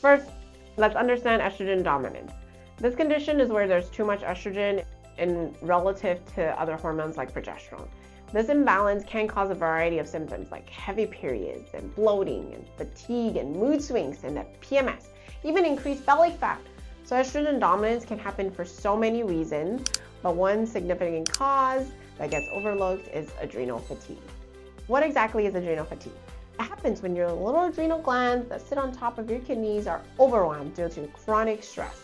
First, let's understand estrogen dominance. This condition is where there's too much estrogen in relative to other hormones like progesterone. This imbalance can cause a variety of symptoms like heavy periods and bloating and fatigue and mood swings and PMS, even increased belly fat. So estrogen dominance can happen for so many reasons, but one significant cause that gets overlooked is adrenal fatigue. What exactly is adrenal fatigue? It happens when your little adrenal glands that sit on top of your kidneys are overwhelmed due to chronic stress.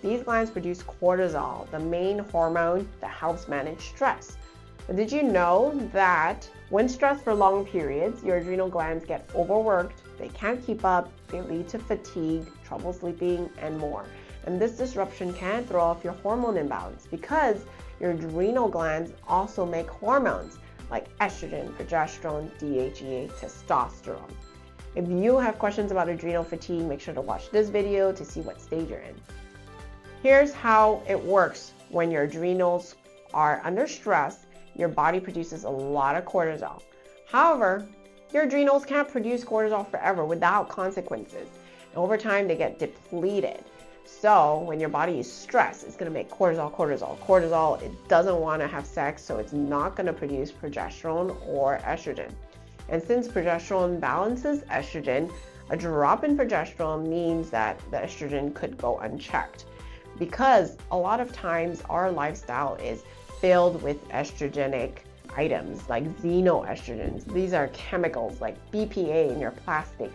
These glands produce cortisol, the main hormone that helps manage stress. But did you know that when stressed for long periods, your adrenal glands get overworked, they can't keep up, they lead to fatigue, trouble sleeping, and more. And this disruption can throw off your hormone imbalance because your adrenal glands also make hormones like estrogen, progesterone, DHEA, testosterone. If you have questions about adrenal fatigue, make sure to watch this video to see what stage you're in. Here's how it works when your adrenals are under stress. Your body produces a lot of cortisol. However, your adrenals can't produce cortisol forever without consequences. And over time, they get depleted. So when your body is stressed, it's going to make cortisol. It doesn't want to have sex, so it's not going to produce progesterone or estrogen. And since progesterone balances estrogen, a drop in progesterone means that the estrogen could go unchecked. Because a lot of times our lifestyle is filled with estrogenic items like xenoestrogens. These are chemicals like BPA in your plastic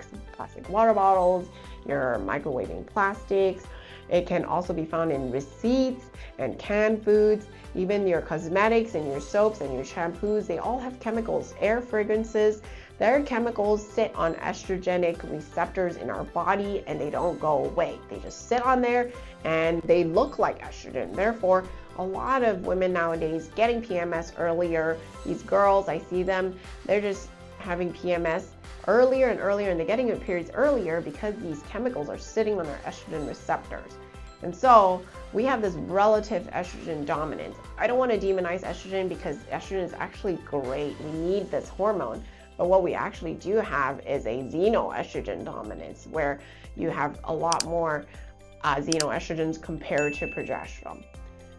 water bottles, your microwaving plastics. It can also be found in receipts and canned foods, even your cosmetics and your soaps and your shampoos. They all have chemicals, air fragrances. Their chemicals sit on estrogenic receptors in our body and they don't go away. They just sit on there and they look like estrogen. Therefore, a lot of women nowadays getting PMS earlier. These girls, I see them, they're just having PMS earlier and earlier, and they're getting their periods earlier because these chemicals are sitting on their estrogen receptors. And so we have this relative estrogen dominance. I don't want to demonize estrogen because estrogen is actually great. We need this hormone. But what we actually do have is a xenoestrogen dominance where you have a lot more xenoestrogens compared to progesterone.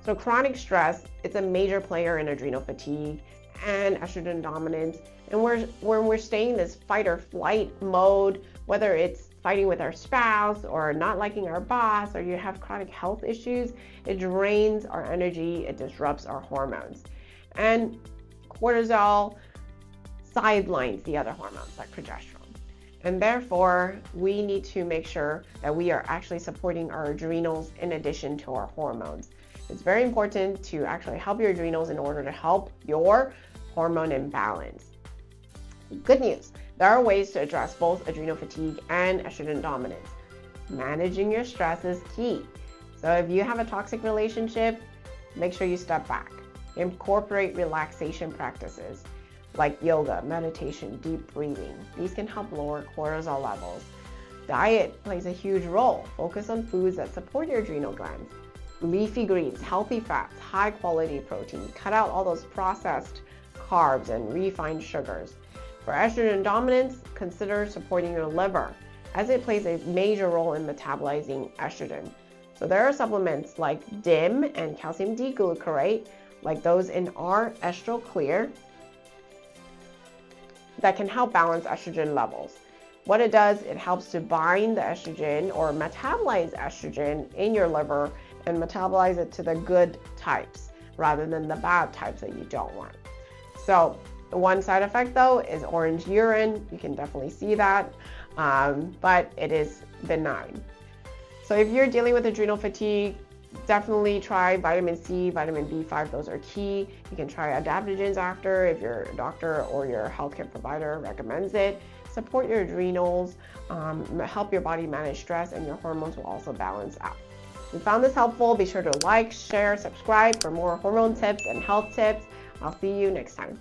So chronic stress, it's a major player in adrenal fatigue and estrogen dominance. And when we're staying in this fight or flight mode, whether it's fighting with our spouse or not liking our boss, or you have chronic health issues, it drains our energy, it disrupts our hormones. And cortisol sidelines the other hormones like progesterone. And therefore, we need to make sure that we are actually supporting our adrenals in addition to our hormones. It's very important to actually help your adrenals in order to help your hormone imbalance. Good news, there are ways to address both adrenal fatigue and estrogen dominance. Managing your stress is key. So if you have a toxic relationship, make sure you step back. Incorporate relaxation practices like yoga, meditation, deep breathing. These can help lower cortisol levels. Diet plays a huge role. Focus on foods that support your adrenal glands. Leafy greens, healthy fats, high quality protein. Cut out all those processed carbs and refined sugars. For estrogen dominance, consider supporting your liver as it plays a major role in metabolizing estrogen. So there are supplements like DIM and calcium D-glucarate, like those in our Estro Clear, that can help balance estrogen levels. What it does, it helps to bind the estrogen or metabolize estrogen in your liver and metabolize it to the good types rather than the bad types that you don't want. So one side effect though is orange urine. You can definitely see that, but it is benign. So if you're dealing with adrenal fatigue, definitely try vitamin C, vitamin B5, those are key. You can try adaptogens after if your doctor or your healthcare provider recommends it. Support your adrenals, help your body manage stress, and your hormones will also balance out. If you found this helpful, be sure to like, share, subscribe for more hormone tips and health tips. I'll see you next time.